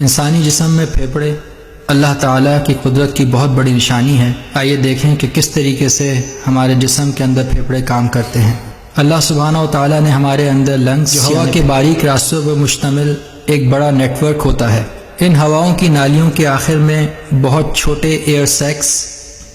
انسانی جسم میں پھیپھڑے اللہ تعالیٰ کی قدرت کی بہت بڑی نشانی ہے۔ آئیے دیکھیں کہ کس طریقے سے ہمارے جسم کے اندر پھیپھڑے کام کرتے ہیں۔ اللہ سبحانہ و تعالیٰ نے ہمارے اندر لنگز جو ہوا کے باریک راستوں پر مشتمل ایک بڑا نیٹ ورک ہوتا ہے۔ ان ہواؤں کی نالیوں کے آخر میں بہت چھوٹے ایئر سیکس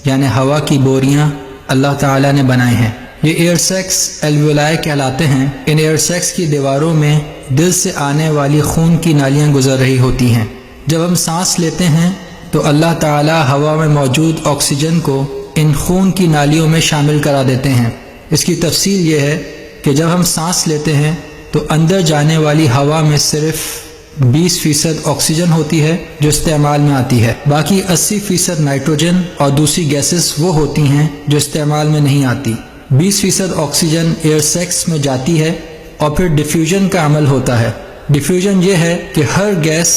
یعنی ہوا کی بوریاں اللہ تعالیٰ نے بنائے ہیں۔ یہ ایئر سیکس الویولائی کہلاتے ہیں۔ ان ایئر سیکس کی دیواروں میں دل سے آنے والی خون کی نالیاں گزر رہی ہوتی ہیں۔ جب ہم سانس لیتے ہیں تو اللہ تعالیٰ ہوا میں موجود آکسیجن کو ان خون کی نالیوں میں شامل کرا دیتے ہیں۔ اس کی تفصیل یہ ہے کہ جب ہم سانس لیتے ہیں تو اندر جانے والی ہوا میں صرف 20% آکسیجن ہوتی ہے جو استعمال میں آتی ہے، باقی 80% نائٹروجن اور دوسری گیسز وہ ہوتی ہیں جو استعمال میں نہیں آتی۔ 20% آکسیجن ایئر سیکس میں جاتی ہے اور پھر ڈیفیوژن کا عمل ہوتا ہے۔ ڈیفیوژن یہ ہے کہ ہر گیس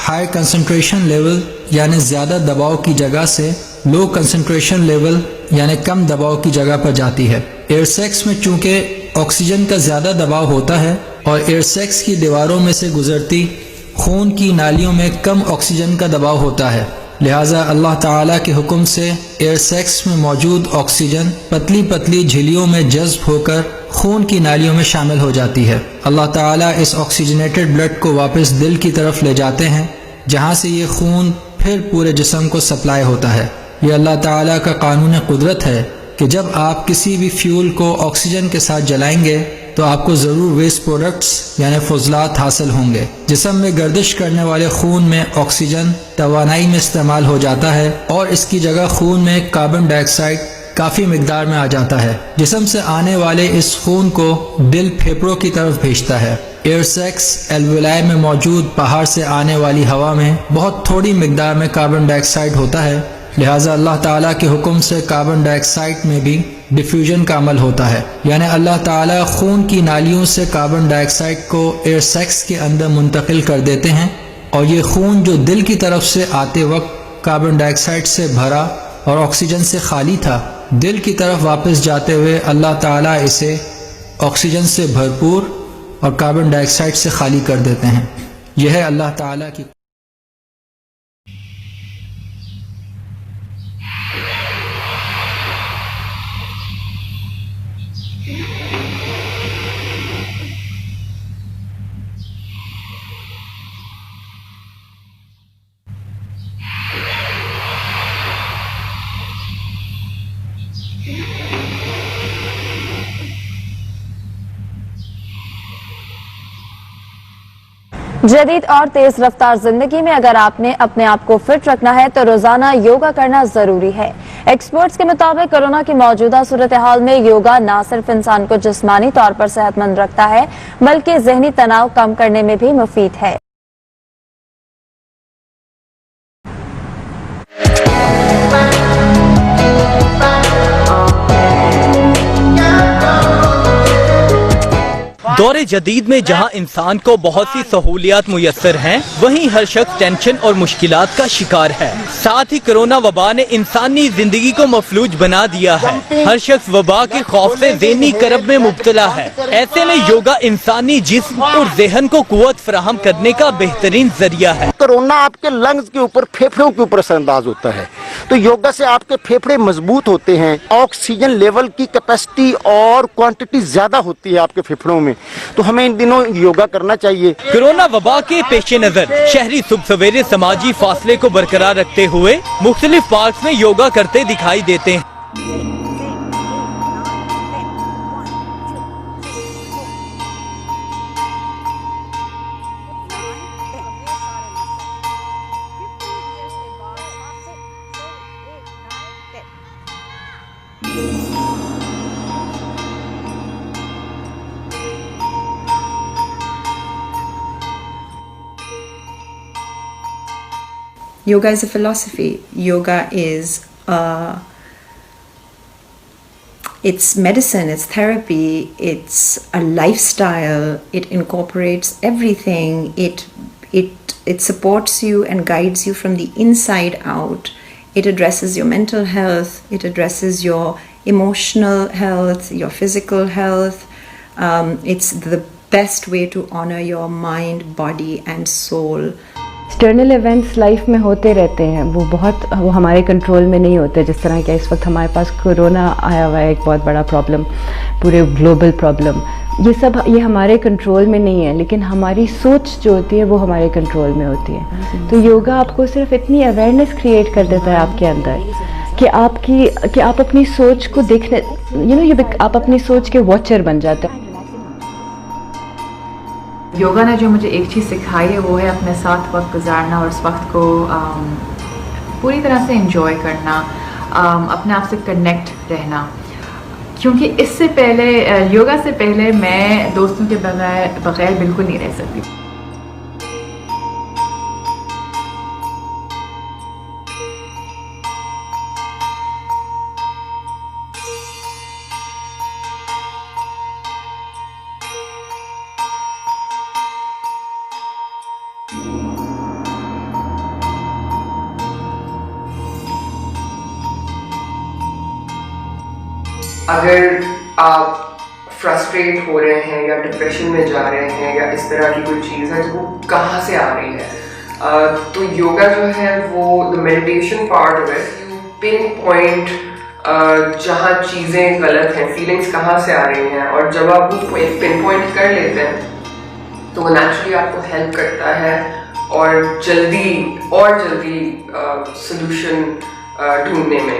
ہائی کنسنٹریشن لیول یعنی زیادہ دباؤ کی جگہ سے لو کنسنٹریشن لیول یعنی کم دباؤ کی جگہ پر جاتی ہے۔ ایئر سیکس میں چونکہ آکسیجن کا زیادہ دباؤ ہوتا ہے اور ایئر سیکس کی دیواروں میں سے گزرتی خون کی نالیوں میں کم آکسیجن کا دباؤ ہوتا ہے، لہٰذا اللہ تعالیٰ کے حکم سے ایئر سیکس میں موجود آکسیجن پتلی پتلی جھلیوں میں جذب ہو کر خون کی نالیوں میں شامل ہو جاتی ہے۔ اللہ تعالیٰ اس آکسیجنیٹڈ بلڈ کو واپس دل کی طرف لے جاتے ہیں جہاں سے یہ خون پھر پورے جسم کو سپلائی ہوتا ہے۔ یہ اللہ تعالیٰ کا قانون قدرت ہے کہ جب آپ کسی بھی فیول کو آکسیجن کے ساتھ جلائیں گے تو آپ کو ضرور ویسٹ پروڈکٹس یعنی فضلات حاصل ہوں گے۔ جسم میں گردش کرنے والے خون میں آکسیجن توانائی میں استعمال ہو جاتا ہے اور اس کی جگہ خون میں کاربن ڈائی آکسائڈ کافی مقدار میں آ جاتا ہے۔ جسم سے آنے والے اس خون کو دل پھیپھڑوں کی طرف بھیجتا ہے۔ ایئر سیکس الویولائی میں موجود باہر سے آنے والی ہوا میں بہت تھوڑی مقدار میں کاربن ڈائی آکسائڈ ہوتا ہے، لہٰذا اللہ تعالیٰ کے حکم سے کاربن ڈائی آکسائڈ میں بھی ڈیفیوژن کا عمل ہوتا ہے، یعنی اللہ تعالیٰ خون کی نالیوں سے کاربن ڈائی آکسائڈ کو ایئر سیکس کے اندر منتقل کر دیتے ہیں اور یہ خون جو دل کی طرف سے آتے وقت کاربن ڈائی آکسائڈ سے بھرا اور آکسیجن سے خالی تھا، دل کی طرف واپس جاتے ہوئے اللہ تعالیٰ اسے آکسیجن سے بھرپور اور کاربن ڈائی آکسائڈ سے خالی کر دیتے ہیں۔ یہ ہے اللہ تعالیٰ کی جدید اور تیز رفتار زندگی میں اگر آپ نے اپنے آپ کو فٹ رکھنا ہے تو روزانہ یوگا کرنا ضروری ہے۔ ایکسپرٹس کے مطابق کورونا کی موجودہ صورتحال میں یوگا نہ صرف انسان کو جسمانی طور پر صحت مند رکھتا ہے بلکہ ذہنی تناؤ کم کرنے میں بھی مفید ہے۔ دور جدید میں جہاں انسان کو بہت سی سہولیات میسر ہیں، وہیں ہر شخص ٹینشن اور مشکلات کا شکار ہے۔ ساتھ ہی کرونا وبا نے انسانی زندگی کو مفلوج بنا دیا ہے۔ ہر شخص وبا کے خوف سے ذہنی کرب میں مبتلا ہے۔ ایسے میں یوگا انسانی جسم اور ذہن کو قوت فراہم کرنے کا بہترین ذریعہ ہے۔ کرونا آپ کے لنگز کے اوپر، پھیپھڑوں کے اوپر اثر انداز ہوتا ہے، تو یوگا سے آپ کے پھیپھڑے مضبوط ہوتے ہیں، آکسیجن لیول کی کیپیسٹی اور کوانٹٹی زیادہ ہوتی ہے آپ کے پھیپھڑوں میں، تو ہمیں ان دنوں یوگا کرنا چاہیے۔ کورونا وبا کے پیش نظر شہری صبح سویرے سماجی فاصلے کو برقرار رکھتے ہوئے مختلف پارکس میں یوگا کرتے دکھائی دیتے ہیں۔ Yoga is a philosophy. Yoga is it's medicine, it's therapy, it's a lifestyle. It incorporates everything. It supports you and guides you from the inside out. It addresses your mental health. It addresses your emotional health, your physical health. It's the best way to honor your mind, body, and soul. External events life میں ہوتے رہتے ہیں, وہ ہمارے control میں نہیں ہوتے. جس طرح کہ اس وقت ہمارے پاس کورونا آیا ہوا ہے, ایک بہت بڑا پرابلم, پورے گلوبل پرابلم. یہ ہمارے کنٹرول میں نہیں ہے, لیکن ہماری سوچ جو ہوتی ہے وہ ہمارے کنٹرول میں ہوتی ہے. تو یوگا آپ کو صرف اتنی اویئرنیس کریٹ کر دیتا ہے آپ کے اندر کہ آپ اپنی سوچ کو دیکھنے, آپ اپنی سوچ کے واچر بن جاتے ہیں. یوگا نے جو مجھے ایک چیز سکھائی ہے وہ ہے اپنے ساتھ وقت گزارنا اور اس وقت کو پوری طرح سے انجوائے کرنا, اپنے آپ سے کنیکٹ رہنا. کیونکہ اس سے پہلے, یوگا سے پہلے میں دوستوں کے بغیر بالکل نہیں رہ سکتی. اگر آپ فرسٹریٹ ہو رہے ہیں یا ڈپریشن میں جا رہے ہیں یا اس طرح کی کوئی چیز ہے تو وہ کہاں سے آ رہی ہے, تو یوگا جو ہے وہ the meditation part of it, you pinpoint جہاں چیزیں غلط ہیں, فیلنگس کہاں سے آ رہی ہیں, اور جب آپ وہ پن پوائنٹ کر لیتے ہیں تو وہ نیچرلی آپ کو ہیلپ کرتا ہے اور جلدی سلوشن ڈھونڈنے میں.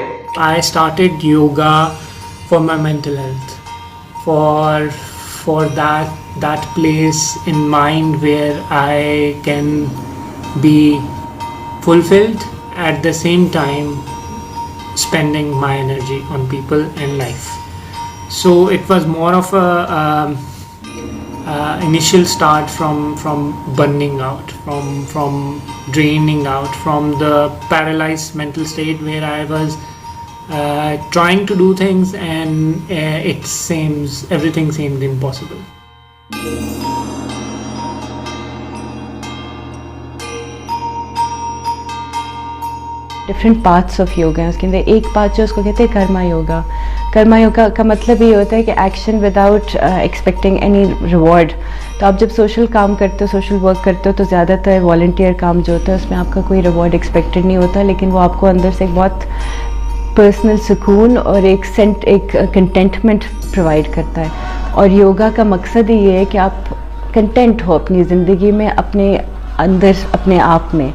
I started yoga for my mental health, for that place in mind where I can be fulfilled, at the same time spending my energy on people and life. So it was more of a initial start from burning out, from draining out, from the paralyzed mental state where I was trying to do things and everything seemed impossible. Different parts of yoga ہیں. اس کے اندر ایک part جو اس کو کہتے ہیں کرما یوگا. کرما یوگا کا مطلب یہ ہوتا ہے کہ action without expecting any reward. تو آپ جب سوشل کام کرتے ہو, سوشل ورک کرتے ہو, تو زیادہ تر والنٹیئر کام جو ہوتا ہے اس میں آپ کا کوئی ریوارڈ ایکسپیکٹڈ نہیں ہوتا, لیکن وہ آپ کو اندر سے ایک بہت پرسنل سکون اور ایک کنٹینٹمنٹ پرووائڈ کرتا ہے. اور یوگا کا مقصد ہی یہ ہے کہ آپ کنٹینٹ ہو اپنی زندگی میں, اپنے اندر, اپنے آپ میں.